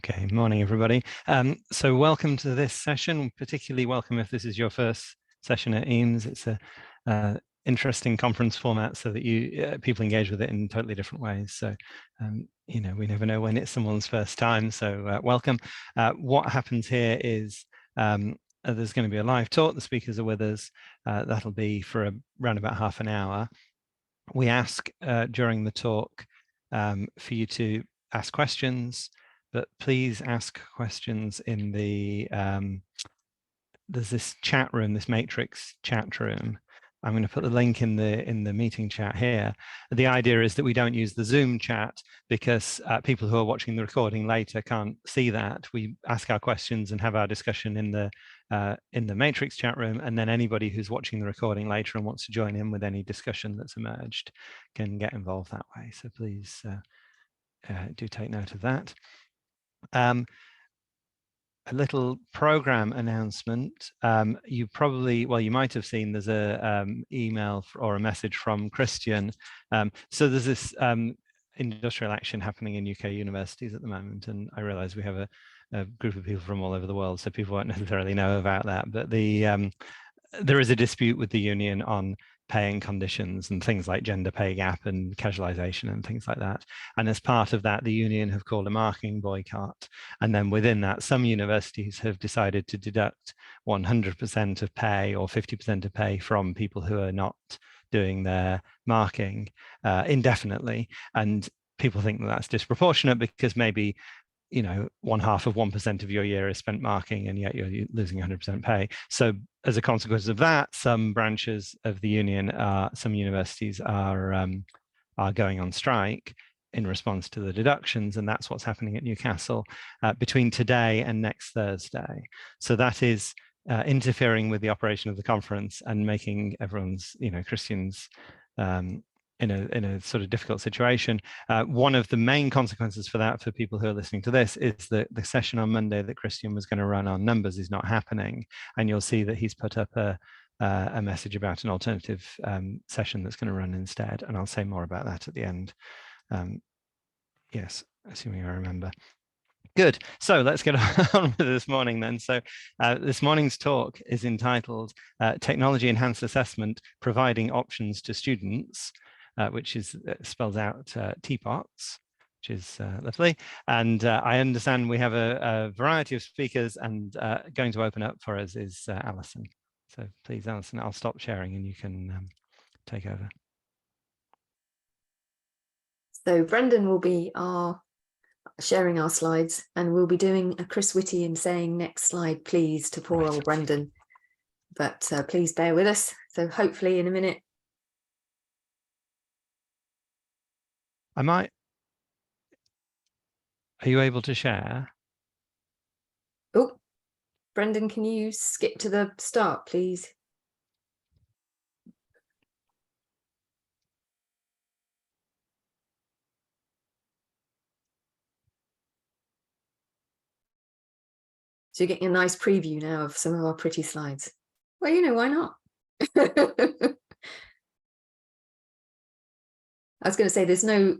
Okay, morning everybody. So welcome to this session, particularly welcome if this is your first session at EAMS. It's a interesting conference format so that you people engage with it in totally different ways. So, you know, we never know when it's someone's first time, so welcome. What happens here is there's going to be a live talk. The speakers are with us. That'll be for around about half an hour. We ask during the talk for you to ask questions, but please ask questions in the, there's this chat room, this matrix chat room. I'm going to put the link in the meeting chat here. The idea is that we don't use the Zoom chat because people who are watching the recording later can't see that. We ask our questions and have our discussion in the matrix chat room, and then anybody who's watching the recording later and wants to join in with any discussion that's emerged can get involved that way. So please do take note of that. A little program announcement. You probably, well, you might have seen there's a email or a message from Christian. So there's this industrial action happening in UK universities at the moment, and I realize we have a group of people from all over the world, so people won't necessarily know about that, but there is a dispute with the union on paying conditions and things like gender pay gap and casualisation and things like that. And as part of that, the union have called a marking boycott. And then within that, some universities have decided to deduct 100% of pay or 50% of pay from people who are not doing their marking indefinitely. And people think that that's disproportionate because maybe, you know, 1/2 of 1% of your year is spent marking and yet you're losing 100% pay. So as a consequence of that, some branches of the union, some universities are going on strike in response to the deductions, and that's what's happening at Newcastle between today and next Thursday. So that is interfering with the operation of the conference and making everyone's, you know, Christians in a sort of difficult situation. One of the main consequences for that, for people who are listening to this, is that the session on Monday that Christian was going to run on numbers is not happening, and you'll see that he's put up a message about an alternative session that's going to run instead, and I'll say more about that at the end. Yes, assuming I remember. Good. So let's get on with this morning then. So this morning's talk is entitled Technology Enhanced Assessment, Providing Options to Students, which is spells out TEAPOTS, which is lovely. And I understand we have a variety of speakers, and going to open up for us is Alison. So please, Alison, I'll stop sharing and you can take over. So Brendan will be sharing our slides, and we'll be doing a Chris Whitty and saying next slide please to poor old Brendan, but please bear with us. So hopefully in a minute. Are you able to share? Oh, Brendan, can you skip to the start please? So you're getting a nice preview now of some of our pretty slides. Well, you know, why not? I was going to say there's no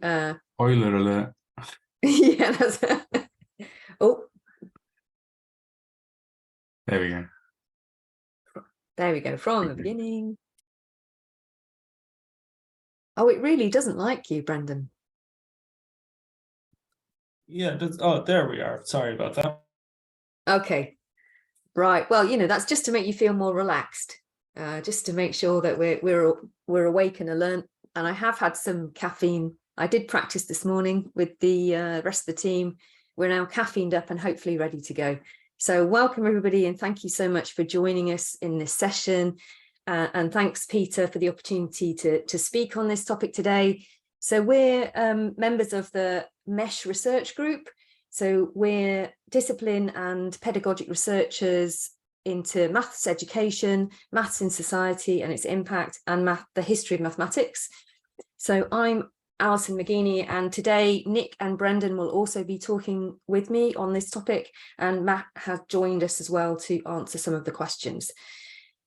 spoiler alert. Yeah, that's oh, there we go. There we go, from the beginning. Oh, it really doesn't like you, Brendan. Yeah, that's, oh, there we are. Sorry about that. Okay, right. Well, you know, that's just to make you feel more relaxed, just to make sure that we're awake and alert. And I have had some caffeine. I did practice this morning with the rest of the team. We're now caffeined up and hopefully ready to go. So welcome everybody, and thank you so much for joining us in this session. And thanks, Peter, for the opportunity to speak on this topic today. So we're members of the MESH research group. So we're discipline and pedagogic researchers into maths education, maths in society and its impact, and the history of mathematics. So I'm Alison Megeney, and today Nick and Brendan will also be talking with me on this topic, and Matt has joined us as well to answer some of the questions.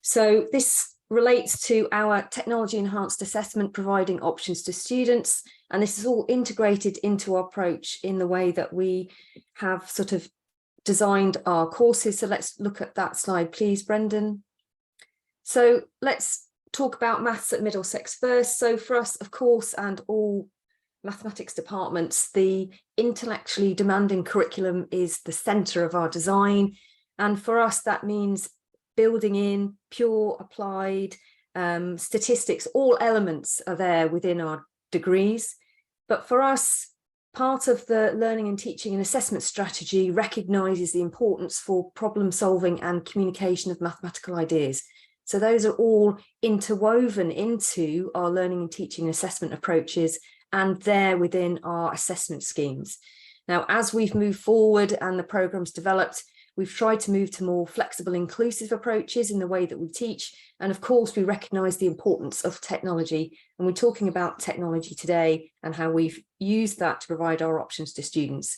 So this relates to our technology enhanced assessment, providing options to students. And this is all integrated into our approach in the way that we have sort of designed our courses. So let's look at that slide, please, Brendan. So let's talk about maths at Middlesex first. So for us, of course, and all mathematics departments, the intellectually demanding curriculum is the centre of our design. And for us, that means building in pure applied statistics. All elements are there within our degrees. But for us, part of the learning and teaching and assessment strategy recognises the importance for problem solving and communication of mathematical ideas. So those are all interwoven into our learning and teaching and assessment approaches, and they're within our assessment schemes. Now, as we've moved forward and the program's developed, we've tried to move to more flexible, inclusive approaches in the way that we teach. And of course, we recognise the importance of technology. And we're talking about technology today and how we've used that to provide our options to students.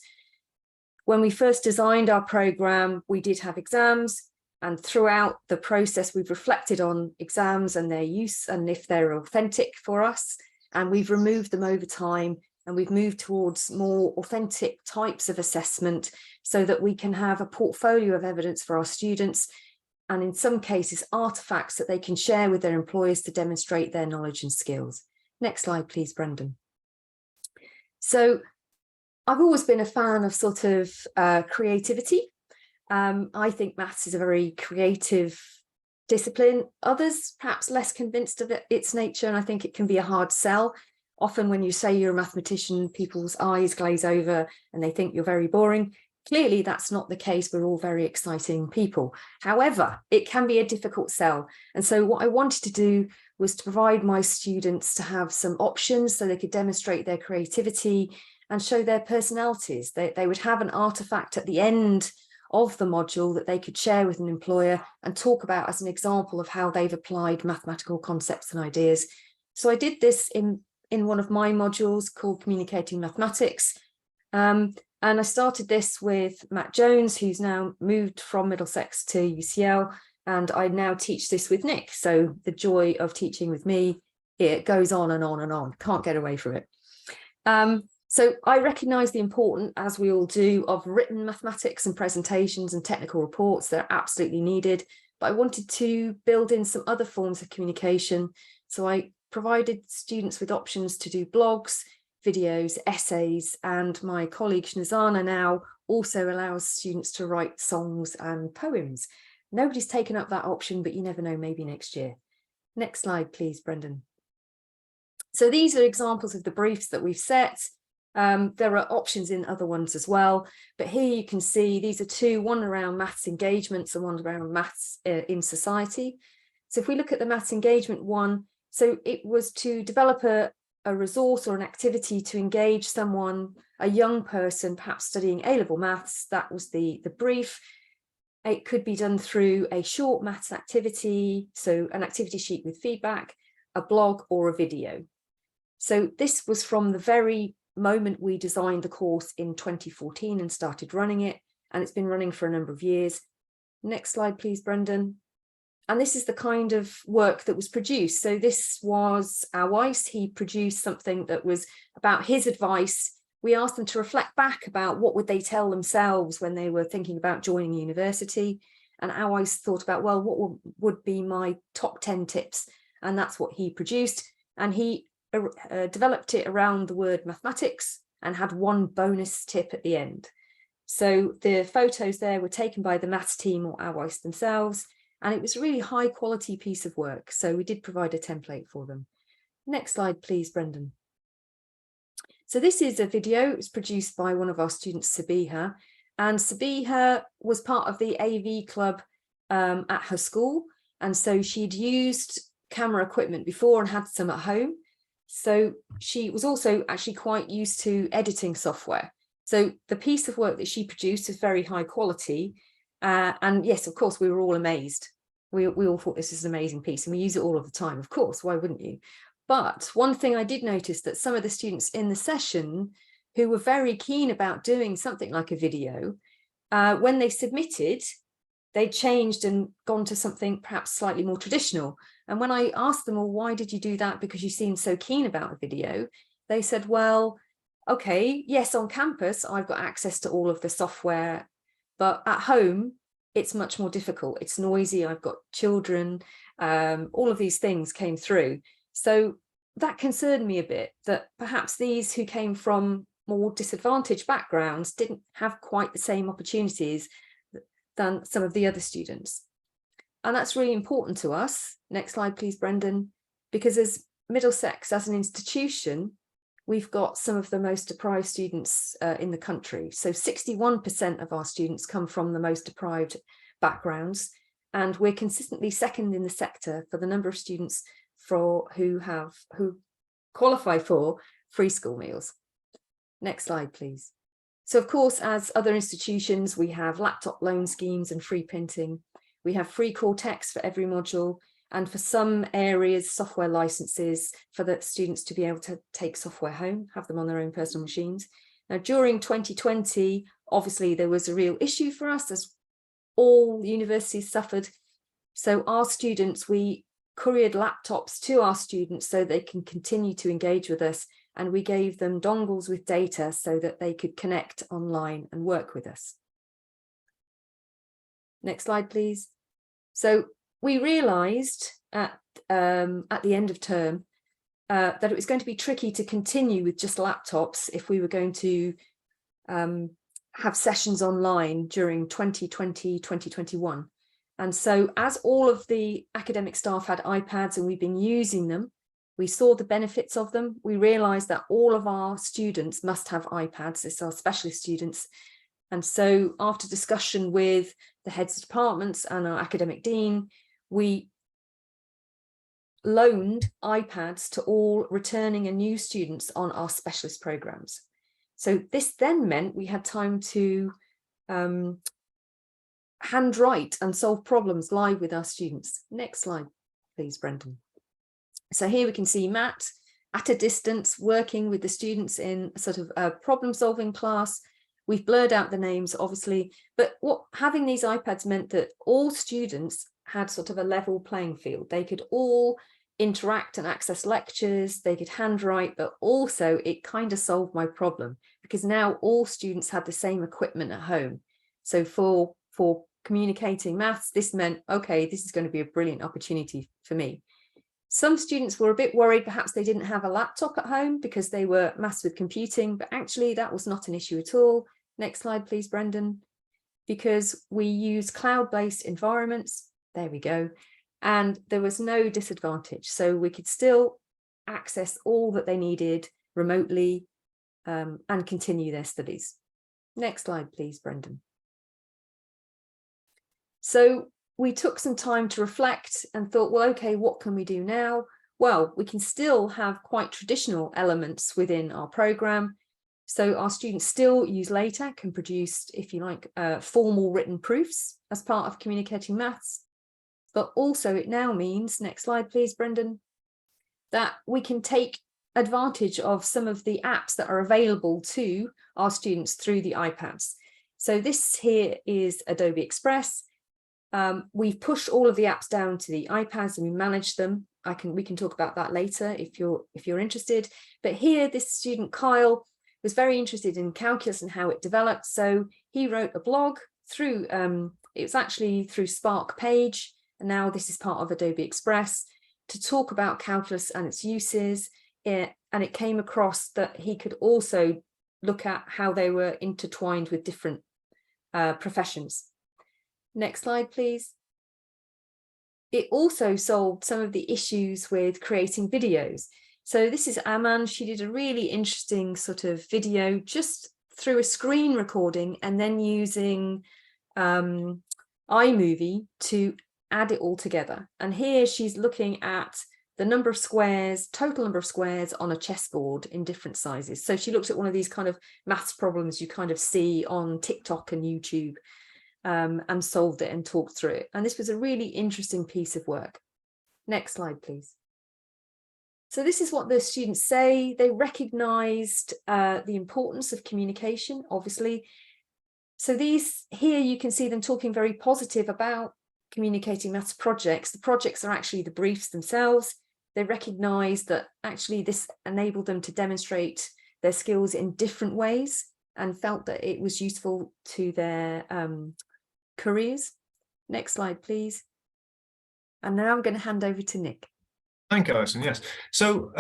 When we first designed our programme, we did have exams. And throughout the process, we've reflected on exams and their use and if they're authentic for us. And we've removed them over time. And we've moved towards more authentic types of assessment so that we can have a portfolio of evidence for our students, and in some cases, artifacts that they can share with their employers to demonstrate their knowledge and skills. Next slide, please, Brendan. So I've always been a fan of sort of creativity. I think maths is a very creative discipline. Others perhaps less convinced of its nature, and I think it can be a hard sell. Often when you say you're a mathematician, people's eyes glaze over and they think you're very boring. Clearly, that's not the case. We're all very exciting people. However, it can be a difficult sell. And so what I wanted to do was to provide my students to have some options so they could demonstrate their creativity and show their personalities. They would have an artifact at the end of the module that they could share with an employer and talk about as an example of how they've applied mathematical concepts and ideas. So I did this in one of my modules called Communicating Mathematics. And I started this with Matt Jones, who's now moved from Middlesex to UCL, and I now teach this with Nick. So the joy of teaching with me, it goes on and on and on, can't get away from it. So I recognise the importance, as we all do, of written mathematics and presentations and technical reports. They're absolutely needed, but I wanted to build in some other forms of communication. So I provided students with options to do blogs, videos, essays, and my colleague Snezana now also allows students to write songs and poems. Nobody's taken up that option, but you never know, maybe next year. Next slide, please, Brendan. So these are examples of the briefs that we've set. There are options in other ones as well, but here you can see these are two, one around maths engagements and one around maths in society. So if we look at the maths engagement one, so it was to develop a resource or an activity to engage someone, a young person, perhaps studying A-level maths. That was the brief. It could be done through a short maths activity, so an activity sheet with feedback, a blog or a video. So this was from the very moment we designed the course in 2014 and started running it, and it's been running for a number of years. Next slide, please, Brendan. And this is the kind of work that was produced. So this was Awais. He produced something that was about his advice. We asked them to reflect back about what would they tell themselves when they were thinking about joining university. And Awais thought about, well, what would be my top 10 tips? And that's what he produced. And he developed it around the word mathematics and had one bonus tip at the end. So the photos there were taken by the maths team or Awais themselves. And it was a really high quality piece of work. So we did provide a template for them. Next slide, please, Brendan. So this is a video. It was produced by one of our students, Sabiha. And Sabiha was part of the AV club at her school. And so she'd used camera equipment before and had some at home. So she was also actually quite used to editing software. So the piece of work that she produced is very high quality. And yes, of course, we were all amazed. We all thought this is an amazing piece and we use it all of the time. Of course, why wouldn't you? But one thing I did notice that some of the students in the session who were very keen about doing something like a video, when they submitted, they changed and gone to something perhaps slightly more traditional. And when I asked them, well, why did you do that? Because you seemed so keen about the video. They said, well, okay, yes, on campus, I've got access to all of the software, but at home, it's much more difficult. It's noisy. I've got children. All of these things came through. So that concerned me a bit, that perhaps these who came from more disadvantaged backgrounds didn't have quite the same opportunities than some of the other students. And that's really important to us. Next slide, please, Brendan, because as Middlesex, as an institution, we've got some of the most deprived students in the country. So 61% of our students come from the most deprived backgrounds, and we're consistently second in the sector for the number of students who qualify for free school meals. Next slide, please. So of course, as other institutions, we have laptop loan schemes and free printing. We have free core text for every module, and for some areas, software licenses for the students to be able to take software home, have them on their own personal machines. Now, during 2020, obviously, there was a real issue for us as all universities suffered. So our students, we couriered laptops to our students so they can continue to engage with us, and we gave them dongles with data so that they could connect online and work with us. Next slide, please. So we realised at the end of term that it was going to be tricky to continue with just laptops if we were going to have sessions online during 2020, 2021. And so as all of the academic staff had iPads and we've been using them, we saw the benefits of them. We realised that all of our students must have iPads. It's our specialist students. And so after discussion with the heads of departments and our academic dean, we loaned iPads to all returning and new students on our specialist programs. So this then meant we had time to handwrite and solve problems live with our students. Next slide, please, Brendan. So here we can see Matt at a distance working with the students in a sort of a problem-solving class. We've blurred out the names, obviously, but having these iPads meant that all students had sort of a level playing field. They could all interact and access lectures, they could handwrite, but also it kind of solved my problem because now all students had the same equipment at home. So for communicating maths, this meant, okay, this is going to be a brilliant opportunity for me. Some students were a bit worried, perhaps they didn't have a laptop at home because they were maths with computing, but actually that was not an issue at all. Next slide, please, Brendan, because we use cloud-based environments. There we go. And there was no disadvantage. So we could still access all that they needed remotely and continue their studies. Next slide, please, Brendan. So we took some time to reflect and thought, well, okay, what can we do now? Well, we can still have quite traditional elements within our program. So our students still use LaTeX and produce, if you like, formal written proofs as part of communicating maths. But also it now means, next slide, please, Brendan, that we can take advantage of some of the apps that are available to our students through the iPads. So this here is Adobe Express. We've pushed all of the apps down to the iPads and we manage them. We can talk about that later if you're interested. But here, this student Kyle was very interested in calculus and how it developed. So he wrote a blog through it was actually through Spark Page, and now this is part of Adobe Express, to talk about calculus and its uses. And it came across that he could also look at how they were intertwined with different professions. Next slide, please. It also solved some of the issues with creating videos. So this is Aman. She did a really interesting sort of video just through a screen recording and then using iMovie to add it all together. And here she's looking at the number of squares, total number of squares on a chessboard in different sizes. So she looked at one of these kind of maths problems you kind of see on TikTok and YouTube. And solved it and talked through it. And this was a really interesting piece of work. Next slide, please. So this is what the students say. They recognised the importance of communication. Obviously, So these here, you can see them talking very positive about communicating maths projects. The projects are actually the briefs themselves. They recognise that actually this enabled them to demonstrate their skills in different ways and felt that it was useful to their careers. Next slide, please. And now I'm going to hand over to Nick. Thank you, Alison. Yes. So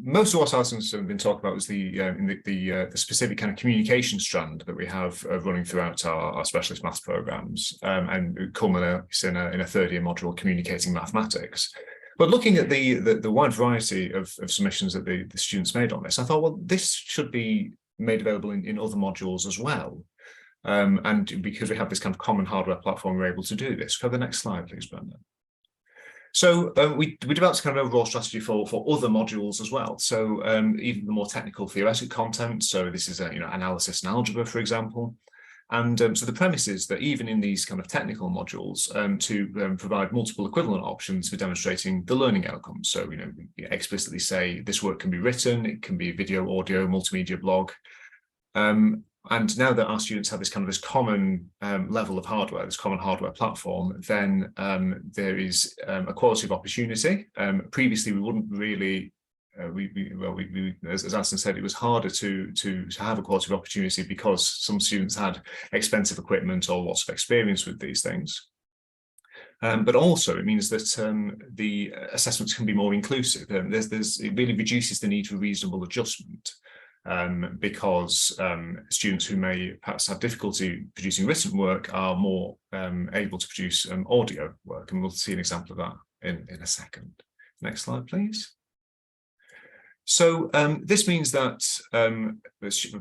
most of what Alison's been talking about was the specific kind of communication strand that we have running throughout our specialist maths programs, and it culminates in a third-year module, communicating mathematics. But looking at the wide variety of submissions that the students made on this, I thought, well, this should be made available in other modules as well. And because we have this kind of common hardware platform, we're able to do this. Go to the next slide, please, Brendan. So we developed kind of overall strategy for other modules as well. So even the more technical theoretic content. So this is analysis and algebra, for example. And so the premise is that even in these kind of technical modules, to provide multiple equivalent options for demonstrating the learning outcomes. So we explicitly say this work can be written, it can be video, audio, multimedia, blog. And now that our students have this common level of hardware, this common hardware platform, then there is a quality of opportunity. Previously, we wouldn't really, as Alison said, it was harder to have a quality of opportunity because some students had expensive equipment or lots of experience with these things. But also it means that the assessments can be more inclusive. It really reduces the need for reasonable adjustment. Because students who may perhaps have difficulty producing written work are more able to produce audio work, and we'll see an example of that in a second. Next slide, please. So this means that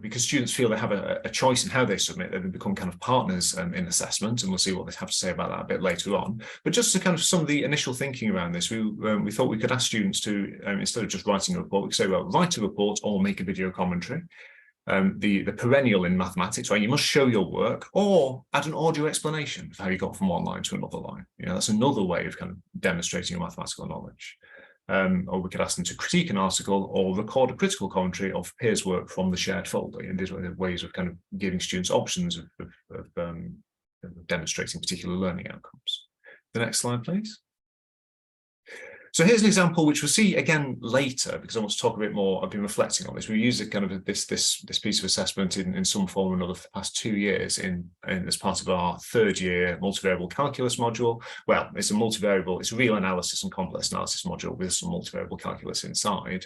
because students feel they have a choice in how they submit, they become kind of partners in assessment, and we'll see what they have to say about that a bit later on. But just to kind of some of the initial thinking around this, we thought we could ask students to, instead of just writing a report, we could say, well, write a report or make a video commentary. The perennial in mathematics, right? You must show your work or add an audio explanation of how you got from one line to another line. That's another way of kind of demonstrating your mathematical knowledge. Or we could ask them to critique an article or record a critical commentary of peers' work from the shared folder. And these are ways of kind of giving students options of demonstrating particular learning outcomes. The next slide, please. So here's an example which we'll see again later, because I want to talk a bit more. I've been reflecting on this. We used kind of this piece of assessment in some form or another for the past 2 years as part of our third-year multivariable calculus module. Well, it's a multivariable, it's a real analysis and complex analysis module with some multivariable calculus inside.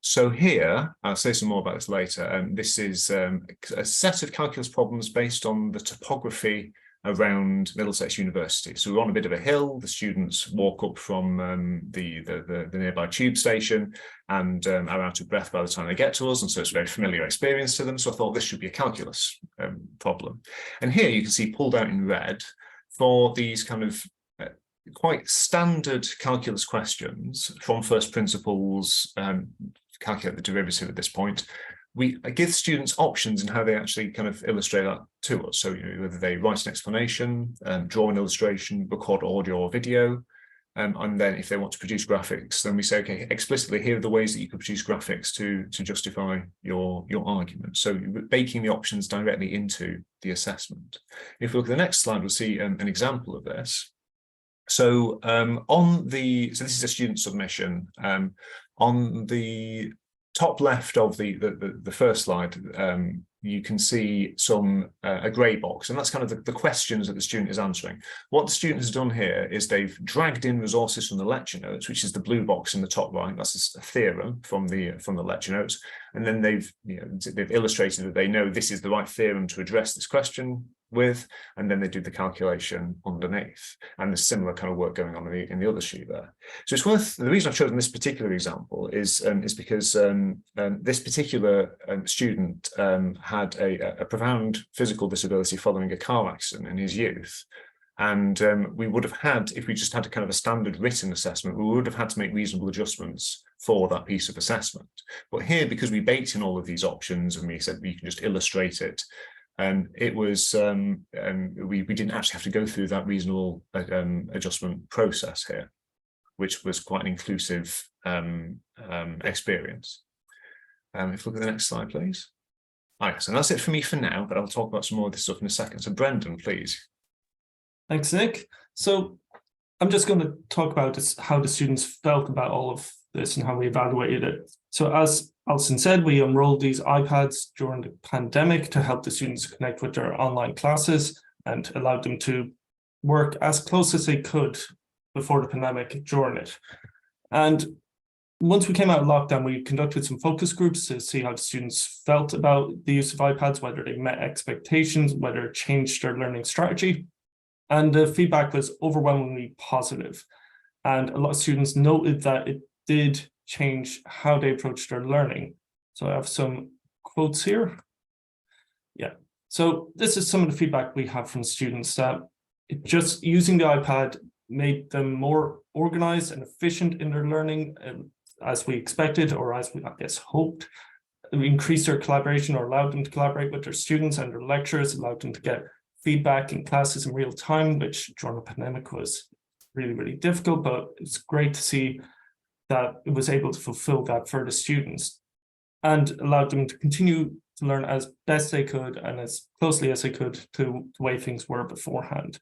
So here, I'll say some more about this later, and this is a set of calculus problems based on the topography around Middlesex University. So we're on a bit of a hill. The students walk up from the nearby tube station and are out of breath by the time they get to us. And so it's a very familiar experience to them. So I thought this should be a calculus problem. And here you can see pulled out in red for these kind of quite standard calculus questions from first principles, calculate the derivative at this point. We give students options in how they actually kind of illustrate that to us. So whether they write an explanation, draw an illustration, record audio or video, and then if they want to produce graphics, then we say, okay, explicitly, here are the ways that you could produce graphics to justify your argument. So baking the options directly into the assessment. If we look at the next slide, we'll see an example of this. So this is a student submission. On the top left of the first slide, you can see a grey box, and that's kind of the questions that the student is answering. What the student has done here is they've dragged in resources from the lecture notes, which is the blue box in the top right. That's a theorem from the lecture notes, and then they've illustrated that they know this is the right theorem to address this question with, and then they do the calculation underneath. And there's similar kind of work going on in the other sheet there. So it's worth, the reason I've chosen this particular example is because this particular student had a profound physical disability following a car accident in his youth. And we would have had, if we just had a kind of a standard written assessment, we would have had to make reasonable adjustments for that piece of assessment. But here, because we baked in all of these options and we said we can just illustrate it, it was we didn't actually have to go through that reasonable adjustment process here, which was quite an inclusive experience. If we look at the next slide, please. Nice. And that's it for me for now, but I'll talk about some more of this stuff in a second. So Brendan, please. Thanks, Nick. So I'm just going to talk about how the students felt about all of this and how we evaluated it. So as Alison said, we enrolled these iPads during the pandemic to help the students connect with their online classes and allowed them to work as close as they could before the pandemic, during it. And once we came out of lockdown, we conducted some focus groups to see how the students felt about the use of iPads, whether they met expectations, whether it changed their learning strategy. And the feedback was overwhelmingly positive. And a lot of students noted that it did change how they approached their learning. So I have some quotes here. Yeah, so this is some of the feedback we have from students, that just using the iPad made them more organized and efficient in their learning, as we expected, or as we, I guess, hoped. It increased their collaboration, or allowed them to collaborate with their students and their lecturers, allowed them to get feedback in classes in real time, which during the pandemic was really, really difficult, but it's great to see that it was able to fulfill that for the students and allowed them to continue to learn as best they could and as closely as they could to the way things were beforehand.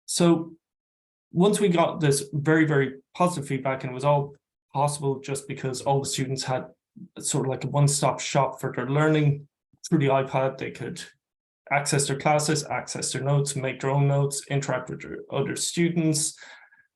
So once we got this very, very positive feedback, and it was all possible just because all the students had sort of like a one-stop shop for their learning through the iPad. They could access their classes, access their notes, make their own notes, interact with their other students.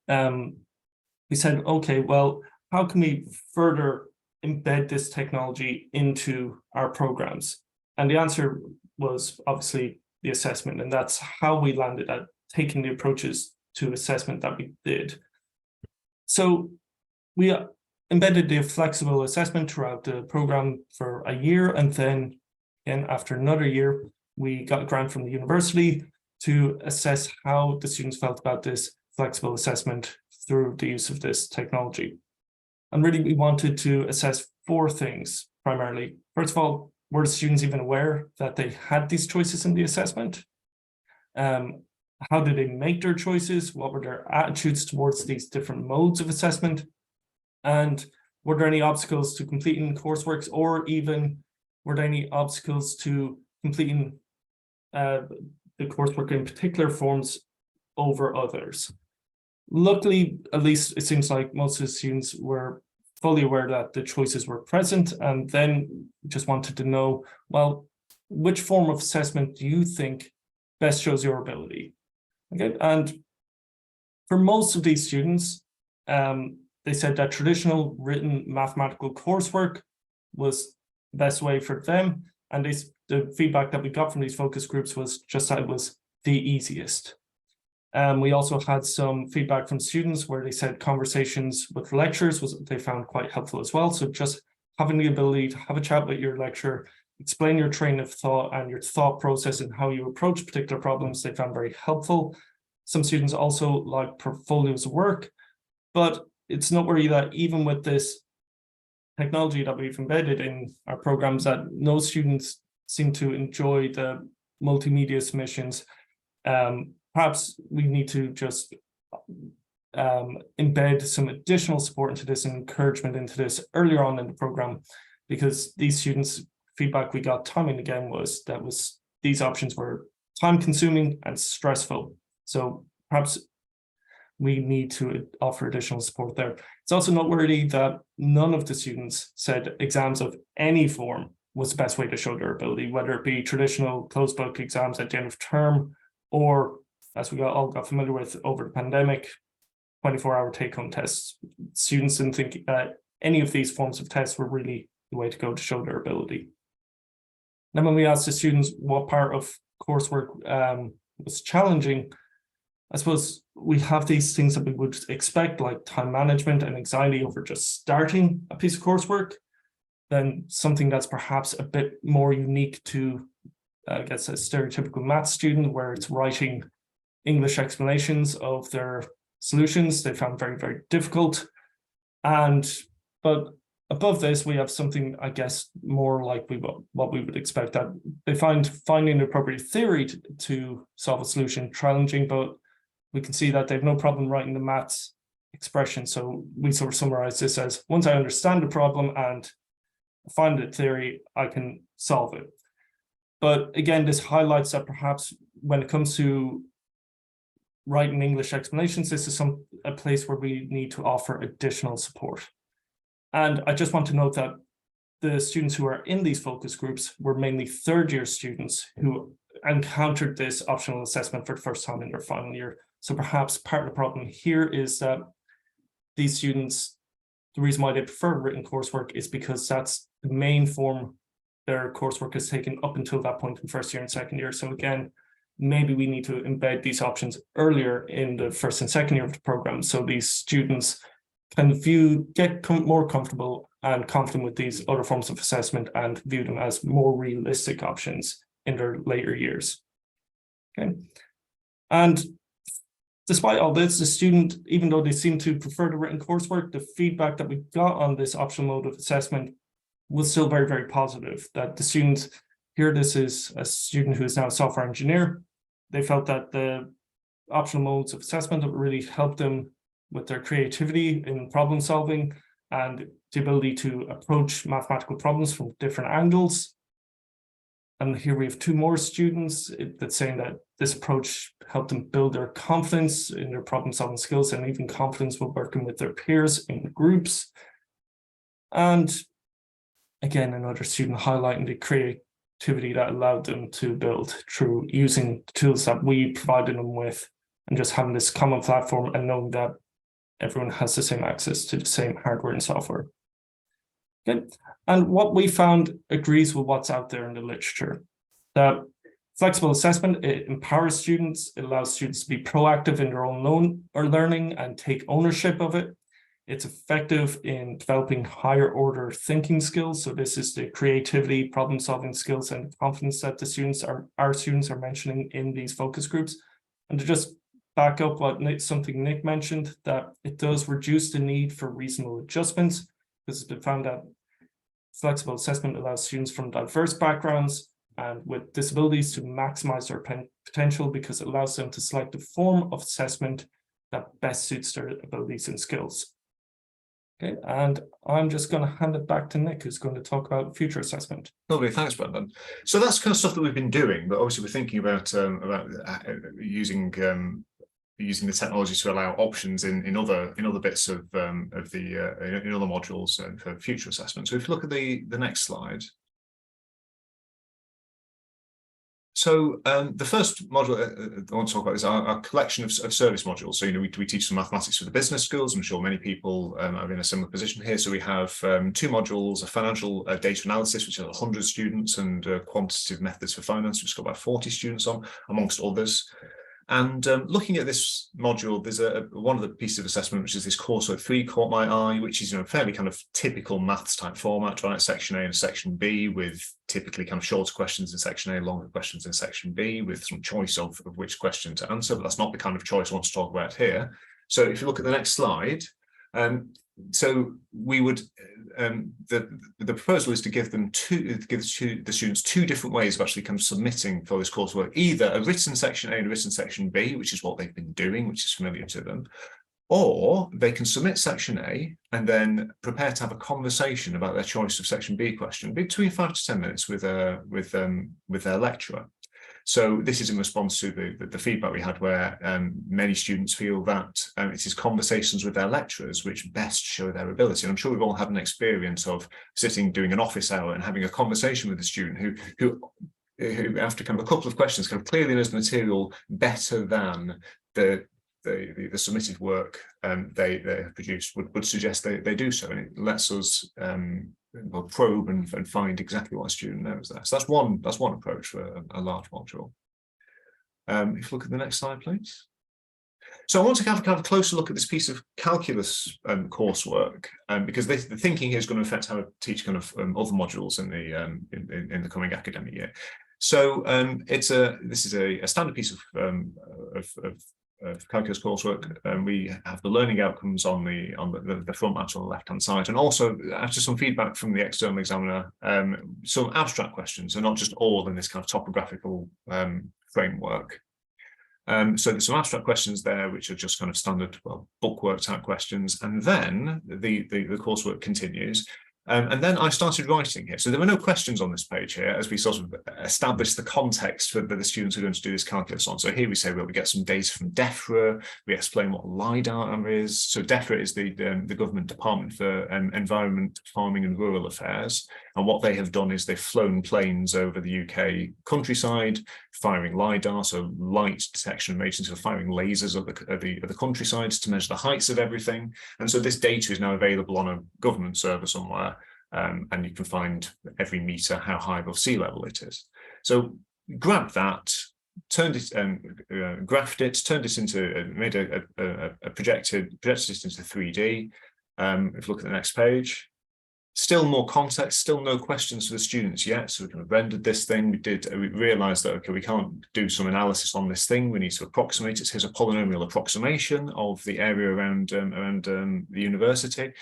We said, okay, well, how can we further embed this technology into our programs? And the answer was obviously the assessment, and that's how we landed at taking the approaches to assessment that we did. So we embedded the flexible assessment throughout the program for a year, and then again after another year, we got a grant from the university to assess how the students felt about this flexible assessment through the use of this technology. And really, we wanted to assess 4 things primarily. First of all, were the students even aware that they had these choices in the assessment? How did they make their choices? What were their attitudes towards these different modes of assessment? And were there any obstacles to completing coursework, or even were there any obstacles to completing the coursework in particular forms over others? Luckily, at least it seems like most of the students were fully aware that the choices were present, and then just wanted to know, well, which form of assessment do you think best shows your ability? Okay, and for most of these students, they said that traditional written mathematical coursework was the best way for them, and the feedback that we got from these focus groups was just that it was the easiest. We also had some feedback from students where they said conversations with lecturers they found quite helpful as well. So just having the ability to have a chat with your lecturer, explain your train of thought and your thought process and how you approach particular problems, they found very helpful. Some students also like portfolios of work, but it's noteworthy that even with this technology that we've embedded in our programs, that no students seem to enjoy the multimedia submissions. Perhaps we need to just embed some additional support into this and encouragement into this earlier on in the program, because these students' feedback we got time and again was that these options were time consuming and stressful. So perhaps we need to offer additional support there. It's also noteworthy that none of the students said exams of any form was the best way to show their ability, whether it be traditional closed book exams at the end of term, or as we all got familiar with over the pandemic, 24-hour take-home tests. Students didn't think that any of these forms of tests were really the way to go to show their ability. Then when we asked the students what part of coursework was challenging, I suppose we have these things that we would expect, like time management and anxiety over just starting a piece of coursework, then something that's perhaps a bit more unique to, I guess, a stereotypical math student, where it's writing English explanations of their solutions, they found very, very difficult. But above this, we have something, I guess, more like what we would expect, that they find finding the appropriate theory to solve a solution challenging, but we can see that they have no problem writing the maths expression. So we sort of summarize this as, once I understand the problem and find the theory, I can solve it. But again, this highlights that perhaps when it comes to writing English explanations, this is a place where we need to offer additional support. And I just want to note that the students who are in these focus groups were mainly third-year students who encountered this optional assessment for the first time in their final year. So perhaps part of the problem here is that these students, the reason why they prefer written coursework is because that's the main form their coursework is taken up until that point in first year and second year. So again, maybe we need to embed these options earlier in the first and second year of the program, so these students can get more comfortable and confident with these other forms of assessment and view them as more realistic options in their later years. Okay, and despite all this, the student, even though they seem to prefer the written coursework, the feedback that we got on this optional mode of assessment was still very, very positive. That the students, here this is a student who is now a software engineer, they felt that the optional modes of assessment really helped them with their creativity in problem solving and the ability to approach mathematical problems from different angles. And here we have two more students that's saying that this approach helped them build their confidence in their problem solving skills and even confidence with working with their peers in groups. And again, another student highlighting the creativity that allowed them to build through using the tools that we provided them with and just having this common platform and knowing that everyone has the same access to the same hardware and software. Okay. And what we found agrees with what's out there in the literature. That flexible assessment, it empowers students, it allows students to be proactive in their own learning and take ownership of it. It's effective in developing higher order thinking skills. So this is the creativity, problem solving skills, and confidence that our students are mentioning in these focus groups. And to just back up something Nick mentioned, that it does reduce the need for reasonable adjustments, because it's been found that flexible assessment allows students from diverse backgrounds and with disabilities to maximize their potential, because it allows them to select the form of assessment that best suits their abilities and skills. Okay, and I'm just going to hand it back to Nick, who's going to talk about future assessment. Lovely, thanks, Brendan. So that's kind of stuff that we've been doing, but obviously we're thinking about using the technology to allow options in other bits of in other modules for future assessment. So if you look at the next slide. So the first module I want to talk about is our collection of service modules. So, we teach some mathematics for the business schools. I'm sure many people are in a similar position here. So we have two modules, a financial data analysis, which has 100 students, and quantitative methods for finance, which has got about 40 students on, amongst others. And looking at this module, there's one of the pieces of assessment, which is this Coursework 3 caught my eye, which is fairly kind of typical maths type format, right? Section A and Section B, with typically kind of shorter questions in Section A, longer questions in Section B, with some choice of which question to answer. But that's not the kind of choice I want to talk about here. So if you look at the next slide, so we would the proposal is to give the students two different ways of actually kind of submitting for this coursework, either a written section A and a written section B, which is what they've been doing, which is familiar to them, or they can submit section A and then prepare to have a conversation about their choice of section B question between 5 to 10 minutes with their lecturer. So this is in response to the feedback we had, where many students feel that it is conversations with their lecturers which best show their ability. And I'm sure we've all had an experience of sitting, doing an office hour and having a conversation with a student who after kind of a couple of questions kind of clearly knows the material better than the submitted work they have produced would suggest they do so. And it lets us probe and find exactly what a student knows there. So that's one approach for a large module. If you look at the next slide, please. So I want to have kind of a closer look at this piece of calculus coursework, because the thinking here is going to affect how I teach kind of other modules in the coming academic year. So this is a standard piece of calculus coursework, and we have the learning outcomes on the front match on the left hand side, and also after some feedback from the external examiner, some abstract questions, and not just all in this kind of topographical framework. So there's some abstract questions there which are just kind of standard bookwork type questions, and then the coursework continues. And then I started writing here. So there were no questions on this page here as we sort of establish the context that the students are going to do this calculus on. So here we say, well, we get some data from DEFRA, we explain what LIDAR is. So DEFRA is the Government Department for Environment, Farming and Rural Affairs. And what they have done is they've flown planes over the UK countryside, firing LIDAR, so light detection of agents, so firing lasers at the countryside to measure the heights of everything. And so this data is now available on a government server somewhere, and you can find every meter how high above sea level it is. So grabbed that, turned it, graphed it, turned it into, made a projected it into 3D. If you look at the next page, still more context, still no questions for the students yet. So we kind of rendered this thing. We realized that, okay, we can't do some analysis on this thing. We need to approximate it. Here's a polynomial approximation of the area around the university.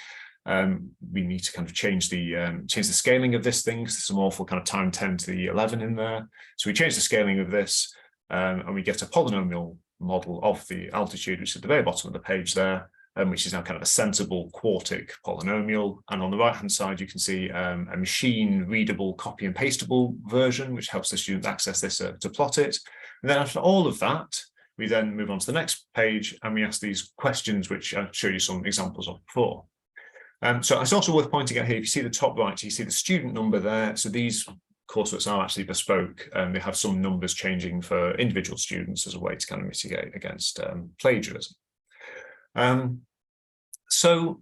We need to kind of change the scaling of this thing, because there's some awful kind of time 10 to the 11 in there. So we change the scaling of this, and we get a polynomial model of the altitude, which is at the very bottom of the page there, which is now kind of a sensible quartic polynomial. And on the right-hand side, you can see a machine-readable, copy and pastable version, which helps the students access this to plot it. And then after all of that, we then move on to the next page, and we ask these questions, which I'll show you some examples of before. So it's also worth pointing out here, if you see the top right, you see the student number there. So these courseworks are actually bespoke, and they have some numbers changing for individual students as a way to kind of mitigate against plagiarism. So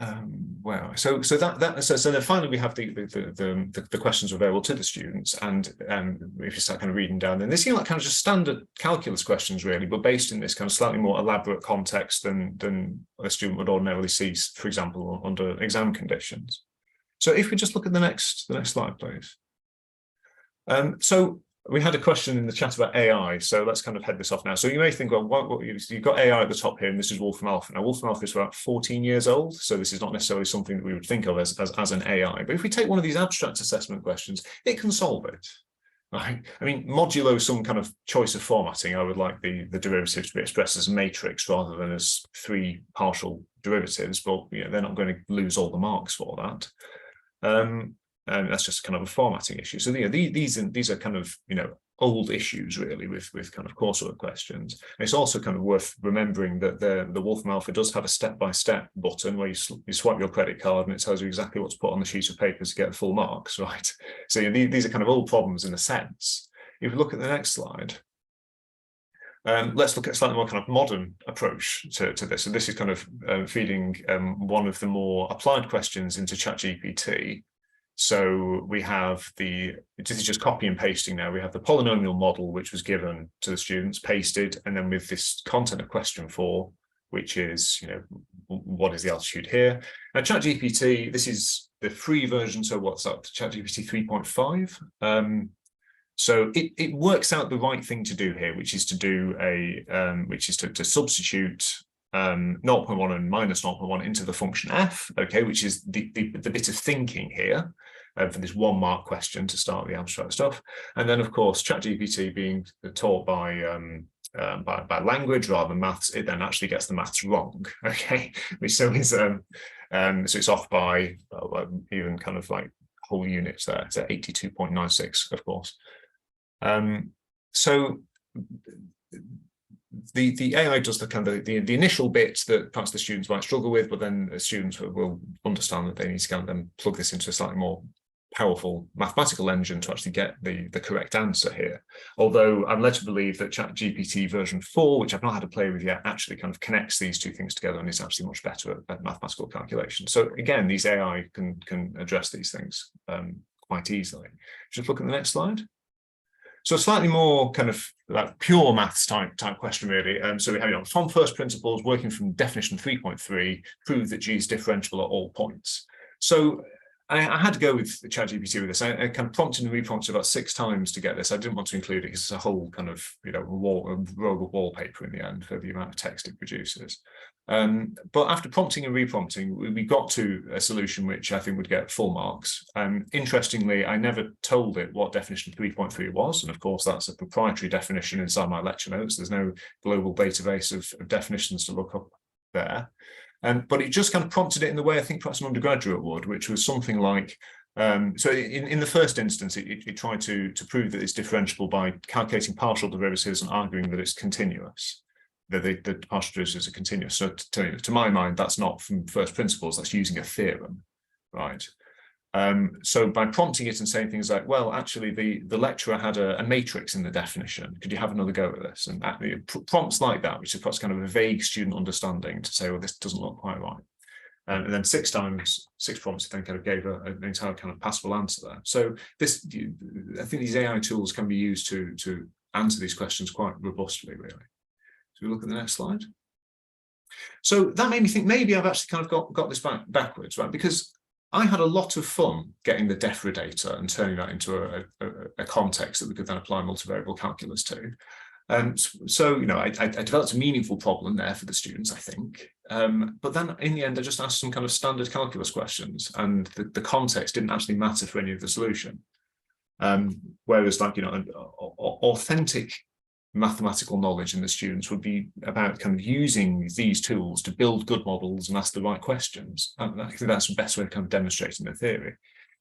then finally we have the questions available to the students, and if you start kind of reading down, then they seem like kind of just standard calculus questions really, but based in this kind of slightly more elaborate context than a student would ordinarily see, for example, under exam conditions. So if we just look at the next slide, please. So we had a question in the chat about AI, so let's kind of head this off now. So you may think, well, you've got AI at the top here, and this is Wolfram Alpha. Now, Wolfram Alpha is about 14 years old, so this is not necessarily something that we would think of as an AI. But if we take one of these abstract assessment questions, it can solve it. Right? I mean, modulo some kind of choice of formatting, I would like the derivative to be expressed as a matrix rather than as 3 partial derivatives, but they're not going to lose all the marks for that. And that's just kind of a formatting issue. So these are kind of old issues really with kind of coursework questions. And it's also kind of worth remembering that the Wolfram Alpha does have a step-by-step button where you swipe your credit card and it tells you exactly what to put on the sheet of paper to get the full marks, right? So these are kind of old problems in a sense. If we look at the next slide, let's look at a slightly more kind of modern approach to this. So this is kind of feeding one of the more applied questions into ChatGPT. So we have this is just copy and pasting now. We have the polynomial model, which was given to the students, pasted, and then with this content of question 4, which is, what is the altitude here? Now, ChatGPT, this is the free version. So what's up? ChatGPT 3.5. So it works out the right thing to do here, which is to do to substitute 0.1 and minus 0.1 into the function f, okay, which is the bit of thinking here for this 1 mark question to start the abstract stuff. And then, of course, ChatGPT being taught by language rather than maths, it then actually gets the maths wrong, okay, which so it's off by even kind of like whole units there. It's at 82.96, of course. So the AI does the kind of the initial bit that perhaps the students might struggle with, but then the students will understand that they need to kind of then plug this into a slightly more powerful mathematical engine to actually get the correct answer here. Although I'm led to believe that ChatGPT version 4, which I've not had to play with yet, actually kind of connects these two things together and is actually much better at mathematical calculation. So again, these AI can address these things quite easily. Just look at the next slide. So slightly more kind of like pure maths type question really. So we have from first principles, working from definition 3.3, prove that G is differentiable at all points. So I had to go with ChatGPT with this. I kind of prompted and reprompted about 6 times to get this. I didn't want to include it because it's a whole kind of a row of wallpaper in the end for the amount of text it produces. But after prompting and reprompting, we got to a solution which I think would get full marks. Interestingly, I never told it what definition 3.3 was, and of course that's a proprietary definition inside my lecture notes. There's no global database of definitions to look up there. But it just kind of prompted it in the way I think perhaps an undergraduate would, which was something like, so in the first instance, it tried to prove that it's differentiable by calculating partial derivatives and arguing that it's continuous, that the partial derivatives are continuous. So to my mind, that's not from first principles, that's using a theorem, right? So by prompting it and saying things like, well, actually, the lecturer had a matrix in the definition. Could you have another go at this? And prompts like that, which is perhaps kind of a vague student understanding to say, well, this doesn't look quite right. And then 6 prompts, then kind of gave an entire kind of passable answer there. So I think these AI tools can be used to answer these questions quite robustly, really. So we look at the next slide. So that made me think maybe I've actually kind of got this backwards, right? Because I had a lot of fun getting the DEFRA data and turning that into a context that we could then apply multivariable calculus to. So, you know, I developed a meaningful problem there for the students, I think. But then in the end, I just asked some kind of standard calculus questions, and the context didn't actually matter for any of the solution. Whereas, like, you know, authentic mathematical knowledge in the students would be about kind of using these tools to build good models and ask the right questions. And I think that's the best way of kind of demonstrating the theory.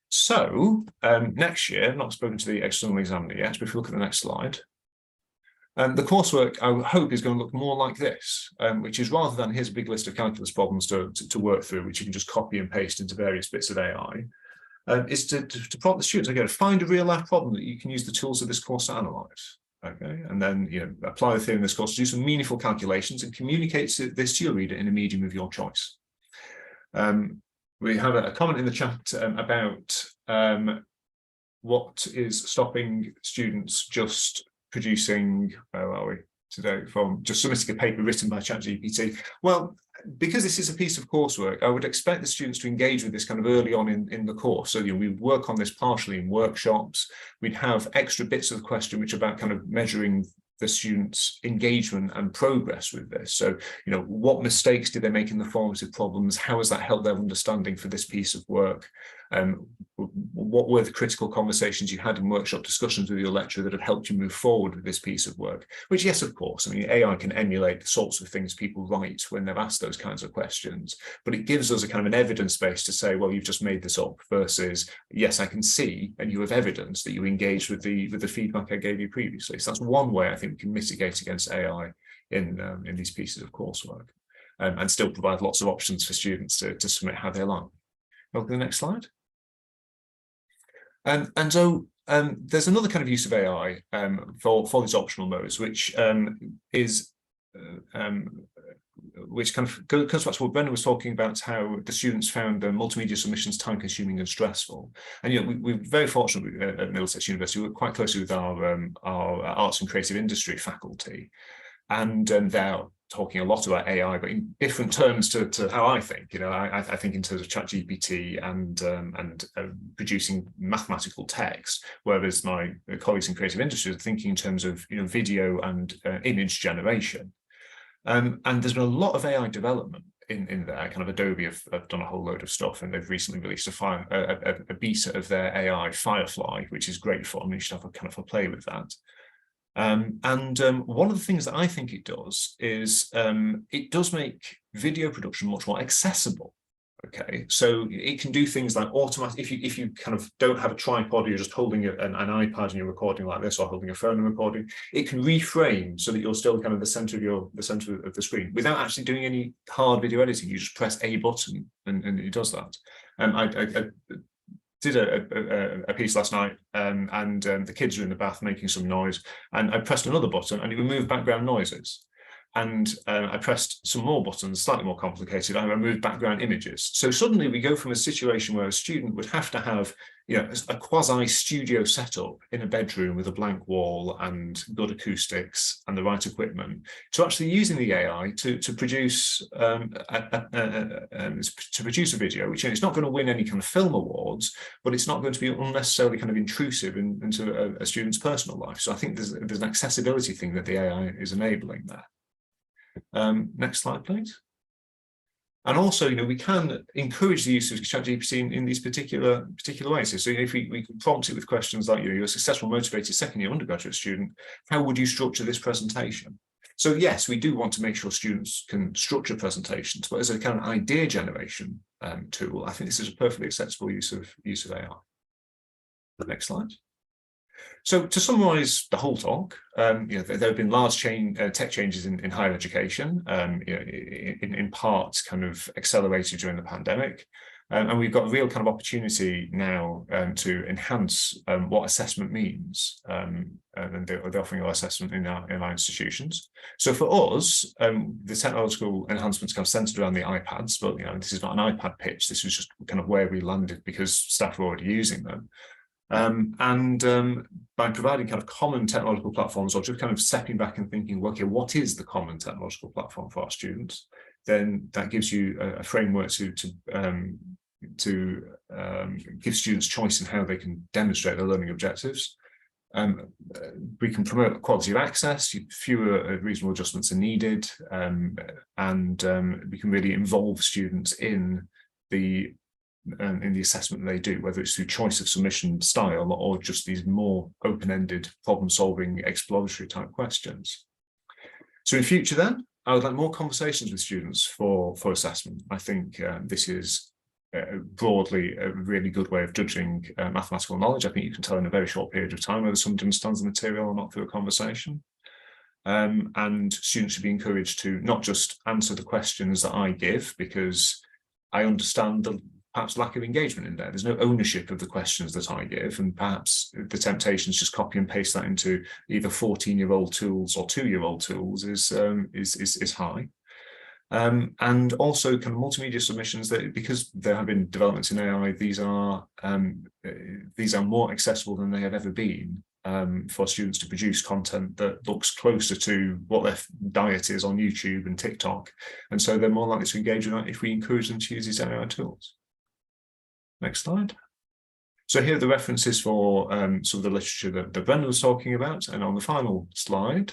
So next year, I've not spoken to the external examiner yet, but if you look at the next slide, the coursework, I hope, is going to look more like this, which is rather than here's a big list of calculus problems to work through, which you can just copy and paste into various bits of AI, is to prompt the students, okay, to find a real life problem that you can use the tools of this course to analyze. Okay, and then, you know, apply the theory in this course to do some meaningful calculations and communicate this to your reader in a medium of your choice. We have a comment in the chat about what is stopping students just producing, where are we today, from just submitting a paper written by ChatGPT. Well, because this is a piece of coursework, I would expect the students to engage with this kind of early on in the course. So, you know, we work on this partially in workshops. We'd have extra bits of the question which are about kind of measuring the students' engagement and progress with this. So, you know, what mistakes did they make in the formative problems? How has that helped their understanding for this piece of work? What were the critical conversations you had in workshop discussions with your lecturer that have helped you move forward with this piece of work? Which, yes, of course, I mean, AI can emulate the sorts of things people write when they're asked those kinds of questions, but it gives us a kind of an evidence base to say, well, you've just made this up, versus, yes, I can see, and you have evidence that you engaged with the feedback I gave you previously. So that's one way I think we can mitigate against AI in these pieces of coursework, and still provide lots of options for students to submit how they like. Look at the next slide. And so there's another kind of use of AI for these optional modes, which which kind of goes back to what Brendan was talking about, how the students found the multimedia submissions time-consuming and stressful. And, you know, we're very fortunate at Middlesex University. We work quite closely with our arts and creative industry faculty, and they're talking a lot about AI, but in different terms to how I think. You know, I think in terms of ChatGPT and producing mathematical text, whereas my colleagues in creative industry are thinking in terms of, you know, video and image generation. And there's been a lot of AI development in there. Kind of Adobe have done a whole load of stuff, and they've recently released a beta of their AI Firefly, which is great fun. You should have a kind of a play with that. One of the things that I think it does is it does make video production much more accessible. Okay, so it can do things like automatic. If you kind of don't have a tripod, or you're just holding an iPad and you're recording like this, or holding a phone and recording, it can reframe so that you're still kind of the center of the screen without actually doing any hard video editing. You just press a button and it does that. I did a piece last night, and the kids were in the bath making some noise, and I pressed another button and it removed background noises. And I pressed some more buttons, slightly more complicated. I removed background images. So suddenly we go from a situation where a student would have to have, you know, a quasi-studio setup in a bedroom with a blank wall and good acoustics and the right equipment, to actually using the AI to produce a video, which, you know, it's not going to win any kind of film awards, but it's not going to be unnecessarily kind of intrusive into a student's personal life. So I think there's an accessibility thing that the AI is enabling there. Next slide, please. And also, you know, we can encourage the use of ChatGPT in these particular ways. So if we can prompt it with questions like, you know, you're a successful, motivated second-year undergraduate student, how would you structure this presentation? So yes, we do want to make sure students can structure presentations, but as a kind of idea generation tool, I think this is a perfectly acceptable use of AI. Next slide. So to summarise the whole talk, there have been large tech changes in higher education, in part kind of accelerated during the pandemic. And we've got a real kind of opportunity now to enhance what assessment means, and the offering of assessment in our institutions. So for us, the technological enhancements kind of centred around the iPads, but this is not an iPad pitch. This was just kind of where we landed because staff were already using them. By providing kind of common technological platforms, or just kind of stepping back and thinking, well, okay, what is the common technological platform for our students? Then that gives you a framework to give students choice in how they can demonstrate their learning objectives. We can promote quality of access, fewer reasonable adjustments are needed, and we can really involve students in the assessment they do, whether it's through choice of submission style or just these more open-ended problem-solving exploratory type questions. So in future then, I would like more conversations with students for assessment. I think this is broadly a really good way of judging mathematical knowledge. I think you can tell in a very short period of time whether somebody understands the material or not through a conversation. And students should be encouraged to not just answer the questions that I give, because I understand the perhaps lack of engagement in there. There's no ownership of the questions that I give, and perhaps the temptation is just copy and paste that into either 14-year-old tools or 2-year-old tools is high. And also kind of multimedia submissions, that because there have been developments in AI, these are more accessible than they have ever been for students to produce content that looks closer to what their diet is on YouTube and TikTok. And so they're more likely to engage with that if we encourage them to use these AI tools. Next slide. So here are the references for some of the literature that Brendan was talking about. And on the final slide,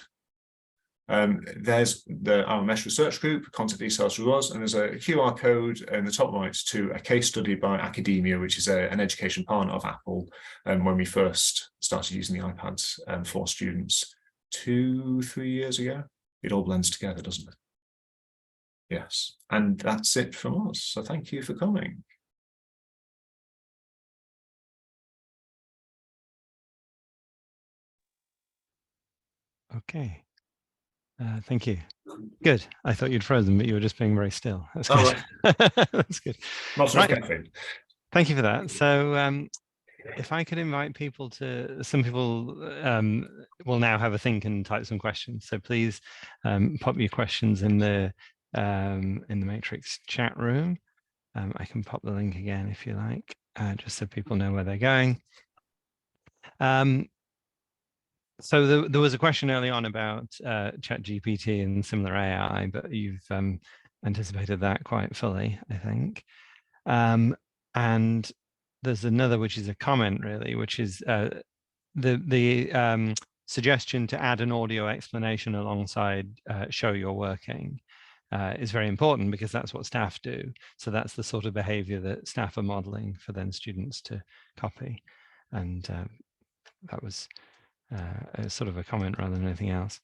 there's the RMS research group, contact details for us, and there's a QR code in the top right to a case study by Academia, which is an education partner of Apple, when we first started using the iPads for students 2-3 years ago. It all blends together, doesn't it? Yes, and that's it from us. So thank you for coming. Okay. Thank you. Good. I thought you'd frozen, but you were just being very still. That's good. Oh, right. That's good. Not so much caffeine. Thank you for that. So if I could invite people to, some people will now have a think and type some questions. So please pop your questions in the Matrix chat room. I can pop the link again if you like, just so people know where they're going. So there was a question early on about ChatGPT and similar AI, but you've anticipated that quite fully, I think. And there's another, which is a comment really, which is the suggestion to add an audio explanation alongside show you're working is very important, because that's what staff do. So that's the sort of behavior that staff are modeling for then students to copy. And that was sort of a comment rather than anything else.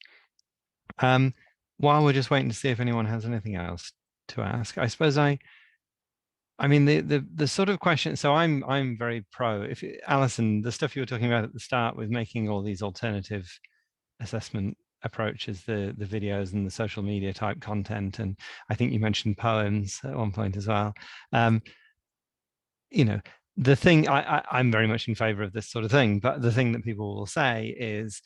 While we're just waiting to see if anyone has anything else to ask, I suppose I mean the sort of question. So I'm very pro. If Alison, the stuff you were talking about at the start with making all these alternative assessment approaches, the videos and the social media type content, and I think you mentioned poems at one point as well. You know, the thing, I'm very much in favor of this sort of thing, but the thing that people will say is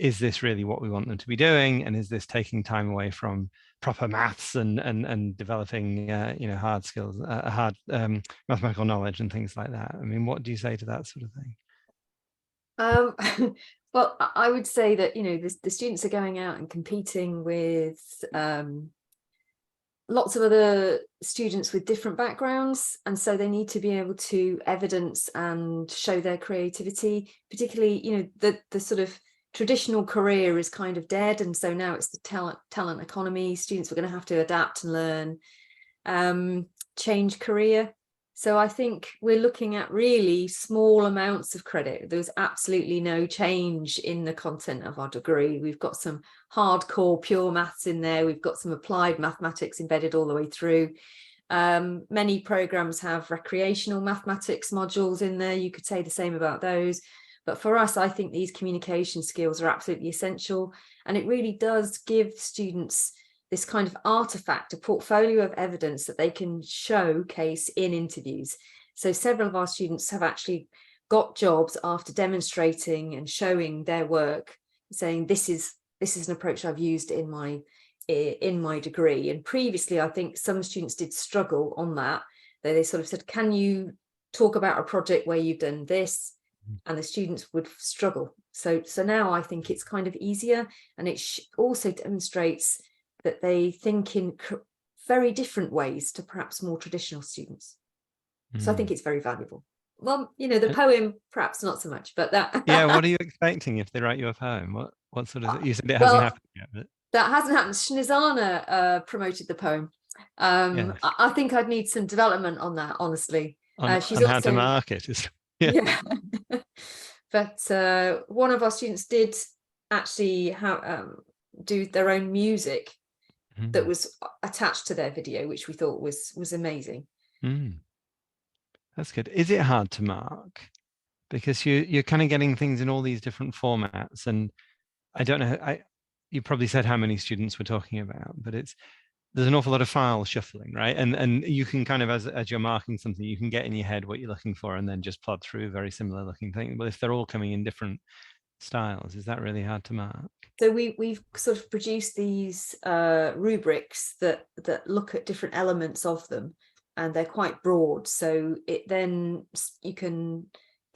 this really what we want them to be doing? And is this taking time away from proper maths and developing, you know, hard skills, hard mathematical knowledge and things like that? I mean, what do you say to that sort of thing? Well, I would say that, you know, the students are going out and competing with lots of other students with different backgrounds, and so they need to be able to evidence and show their creativity. Particularly, you know, the sort of traditional career is kind of dead, and so now it's the talent economy. Students are going to have to adapt and learn, change career. So I think we're looking at really small amounts of credit. There's absolutely no change in the content of our degree. We've got some hardcore pure maths in there. We've got some applied mathematics embedded all the way through. Many programs have recreational mathematics modules in there. You could say the same about those. But for us, I think these communication skills are absolutely essential. And it really does give students this kind of artifact, a portfolio of evidence that they can showcase in interviews. So several of our students have actually got jobs after demonstrating and showing their work, saying this is an approach I've used in my degree. And previously, I think some students did struggle on that. They sort of said, can you talk about a project where you've done this? And the students would struggle. So now I think it's kind of easier, and it also demonstrates that they think in very different ways to perhaps more traditional students. So I think it's very valuable. Well, you know, the poem, perhaps not so much, but that. Yeah, what are you expecting if they write you a poem? What sort of, you said it hasn't happened yet, but. That hasn't happened. Snezana promoted the poem. Yes. I think I'd need some development on that, honestly. She's on how to market. Yeah. But one of our students did actually do their own music that was attached to their video, which we thought was amazing. That's good. Is it hard to mark? Because you're kind of getting things in all these different formats, and I don't know. You probably said how many students we're talking about, but there's an awful lot of file shuffling, right? And you can kind of, as you're marking something, you can get in your head what you're looking for and then just plod through very similar looking things. But if they're all coming in different styles, is that really hard to mark? So we've sort of produced these rubrics that look at different elements of them, and they're quite broad. So the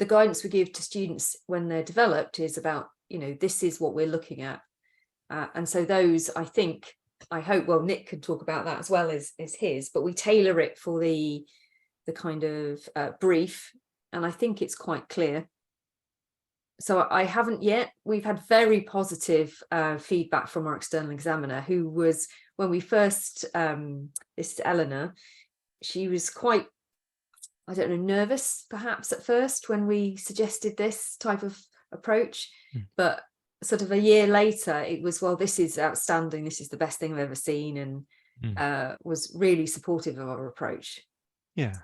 guidance we give to students when they're developed is about, you know, this is what we're looking at. And so those, I hope, well, Nick can talk about that as well as his, but we tailor it for the kind of brief, and I think it's quite clear. So I haven't yet. We've had very positive feedback from our external examiner, who was, when we first, this is Eleanor, she was quite, I don't know, nervous perhaps at first when we suggested this type of approach, but sort of a year later, it was, well, this is outstanding. This is the best thing I've ever seen, and was really supportive of our approach. Yeah.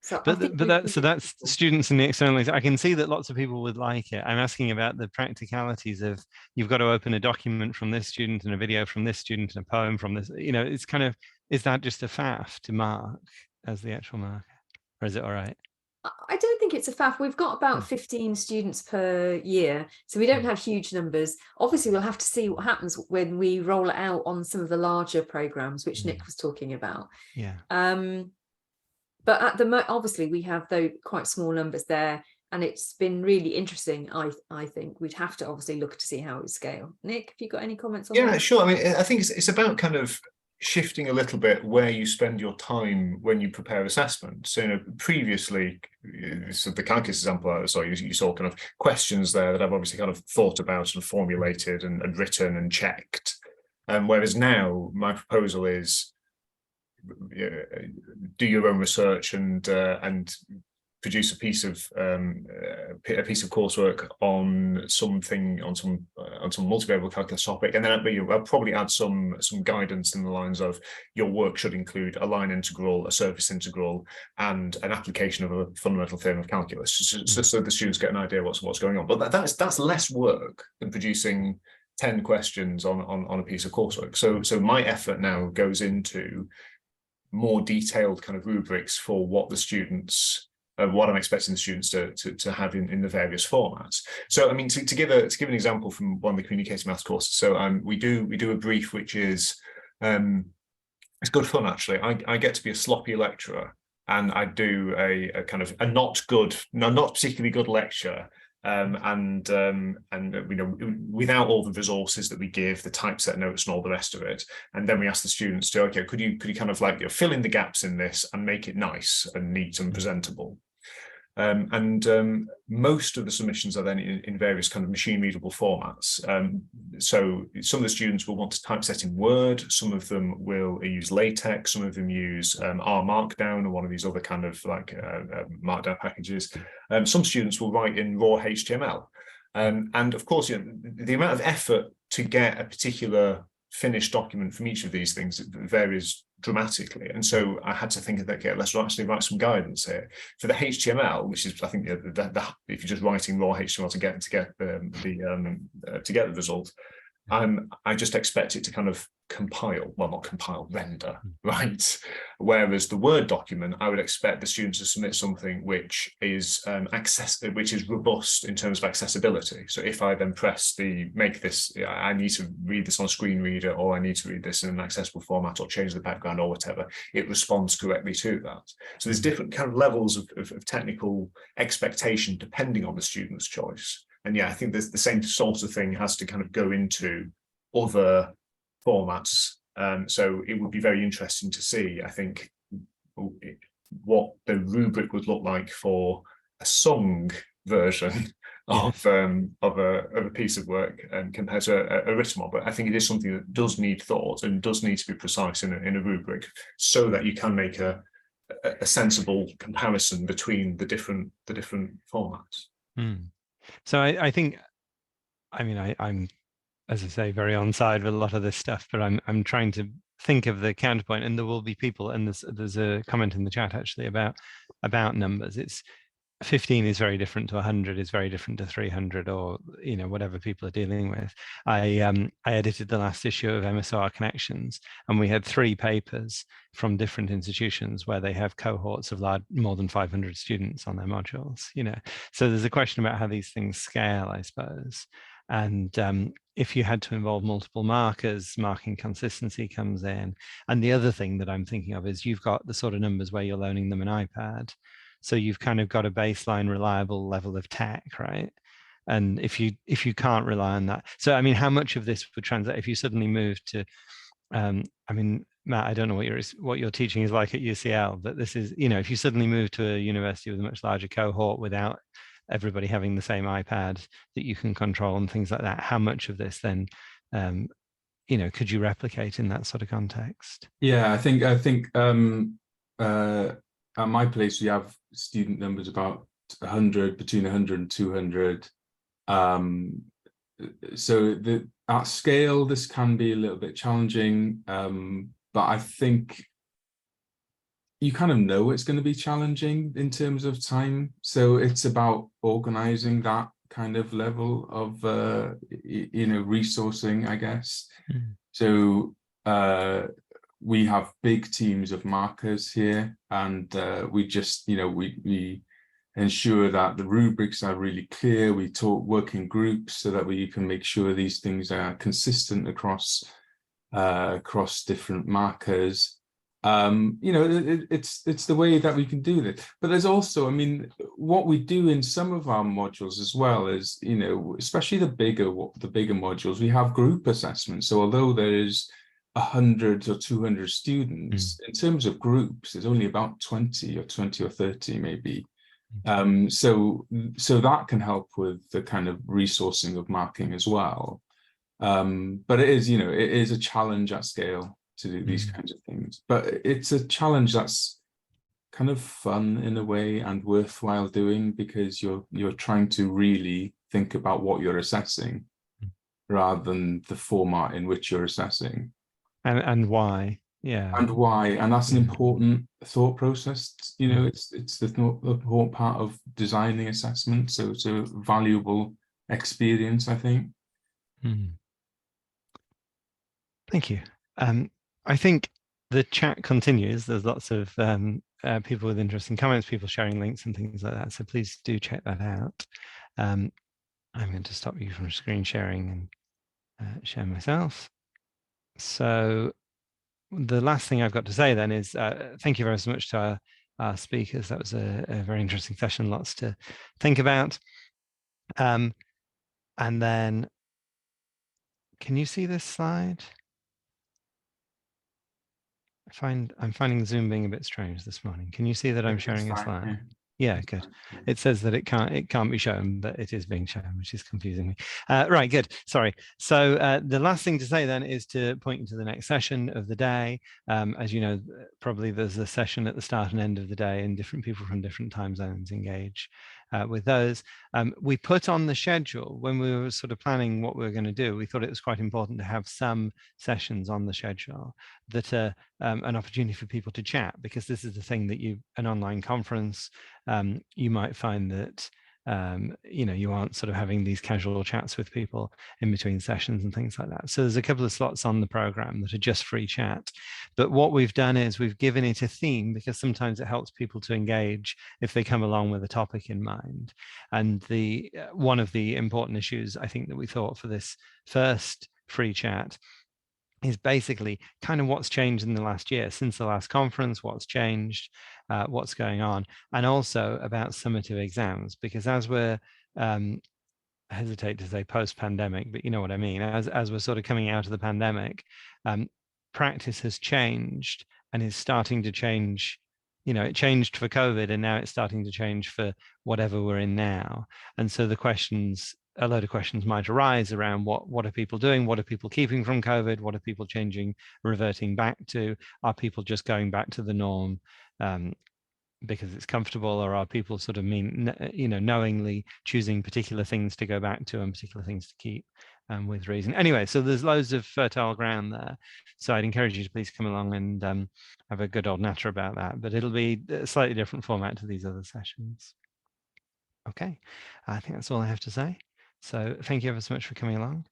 So that's students in the external. I can see that lots of people would like it. I'm asking about the practicalities of, you've got to open a document from this student and a video from this student and a poem from this. You know, it's kind of, is that just a faff to mark as the actual marker, or is it all right? I don't think it's a faff. We've got about 15 students per year, so we don't have huge numbers. Obviously, we'll have to see what happens when we roll it out on some of the larger programs, which Nick was talking about. Yeah. But at the obviously we have quite small numbers there, and it's been really interesting. I think we'd have to obviously look to see how it would scale. Nick, have you got any comments on that? Yeah, sure. I mean, I think it's about kind of shifting a little bit where you spend your time when you prepare assessment. So, you know, previously, so the calculus example, you saw kind of questions there that I've obviously kind of thought about and formulated and written and checked. Whereas now my proposal is do your own research and produce a piece of coursework on some multivariable calculus topic, and then I'll probably add some guidance in the lines of your work should include a line integral, a surface integral, and an application of a fundamental theorem of calculus, so the students get an idea what's going on. But that's less work than producing 10 questions on a piece of coursework. So my effort now goes into more detailed kind of rubrics for what the students, what I'm expecting the students to have in the various formats. So, I mean, to give an example from one of the communicating maths courses. So we do a brief which is it's good fun actually. I get to be a sloppy lecturer, and I do a kind of a not particularly good lecture. And you know, without all the resources that we give, the typeset notes and all the rest of it, and then we ask the students to, okay, could you kind of like, you know, fill in the gaps in this and make it nice and neat and presentable. Most of the submissions are then in various kind of machine readable formats. so some of the students will want to typeset in Word, some of them will use LaTeX, some of them use R Markdown or one of these other kind of like Markdown packages. Some students will write in raw HTML. And of course, the amount of effort to get a particular finished document from each of these things varies dramatically. And so I had to think that, okay, let's actually write some guidance here for the HTML, which is, I think, if you're just writing raw HTML to get the result, I just expect it to kind of compile, well, not compile, render, right? Whereas the Word document, I would expect the students to submit something which is which is robust in terms of accessibility. So if I then press make this, I need to read this on a screen reader, or I need to read this in an accessible format, or change the background or whatever, it responds correctly to that. So there's different kind of levels of technical expectation depending on the student's choice. And yeah, I think there's the same sort of thing has to kind of go into other formats. So it would be very interesting to see, I think, what the rubric would look like for a song version of a piece of work compared to a written one. But I think it is something that does need thought and does need to be precise in a rubric, so that you can make a sensible comparison between the different formats. So I think, I mean, I'm, as I say, very on side with a lot of this stuff, but I'm trying to think of the counterpoint, and there will be people, and there's a comment in the chat actually about numbers. It's 15 is very different to 100, is very different to 300, or whatever people are dealing with. I edited the last issue of MSR Connections, and we had 3 papers from different institutions where they have cohorts of more than 500 students on their modules. So there's a question about how these things scale, I suppose. And if you had to involve multiple markers, marking consistency comes in. And the other thing that I'm thinking of is you've got the sort of numbers where you're loaning them an iPad. So you've kind of got a baseline reliable level of tech, right? And if you can't rely on that, so I mean, how much of this would translate if you suddenly move to, I mean, Matt, I don't know what your teaching is like at UCL, but this is, if you suddenly move to a university with a much larger cohort without everybody having the same iPad that you can control and things like that, how much of this then, could you replicate in that sort of context? Yeah, I think at my place, we have student numbers about 100, between 100 and 200. So at scale, this can be a little bit challenging, but I think you kind of know it's going to be challenging in terms of time. So it's about organizing that kind of level of, resourcing, I guess. So we have big teams of markers here, and we just, we ensure that the rubrics are really clear. We work in groups so that we can make sure these things are consistent across different markers. It's the way that we can do this. But there's also, I mean, what we do in some of our modules as well is, especially the bigger modules, we have group assessments. So although there is 100 or 200 students, in terms of groups, there's only about 20 or 30 maybe. So that can help with the kind of resourcing of marking as well. But it is a challenge at scale to do these kinds of things. But it's a challenge that's kind of fun in a way and worthwhile doing, because you're trying to really think about what you're assessing rather than the format in which you're assessing. And why. And why, and that's an important thought process. It's the important part of designing assessment. So it's a valuable experience, I think. Thank you. I think the chat continues. There's lots of people with interesting comments, people sharing links and things like that. So please do check that out. I'm going to stop you from screen sharing and share myself. So the last thing I've got to say then is thank you very much to our speakers. That was a very interesting session, lots to think about. And then, can you see this slide? I'm finding Zoom being a bit strange this morning. Can you see that I'm sharing a slide? Yeah, good. It says that it can't be shown, but it is being shown, which is confusing me. Right, good. Sorry. So the last thing to say then is to point you to the next session of the day. As you know, probably there's a session at the start and end of the day, and different people from different time zones engage with those. We put on the schedule when we were sort of planning what we were going to do. We thought it was quite important to have some sessions on the schedule that are an opportunity for people to chat, because this is the thing that an online conference, you might find that you aren't sort of having these casual chats with people in between sessions and things like that. So there's a couple of slots on the program that are just free chat. But what we've done is we've given it a theme, because sometimes it helps people to engage if they come along with a topic in mind. And one of the important issues I think that we thought for this first free chat is basically kind of what's changed in the last year since the last conference, what's changed, what's going on, and also about summative exams, because as we're I hesitate to say post-pandemic, but you know what I mean, as we're sort of coming out of the pandemic, practice has changed and is starting to change. It changed for COVID, and now it's starting to change for whatever we're in now. And so a load of questions might arise around what are people doing? What are people keeping from COVID? What are people changing, reverting back to? Are people just going back to the norm because it's comfortable, or are people sort of knowingly choosing particular things to go back to and particular things to keep with reason? Anyway, so there's loads of fertile ground there. So I'd encourage you to please come along and have a good old natter about that, but it'll be a slightly different format to these other sessions. Okay, I think that's all I have to say. So thank you ever so much for coming along.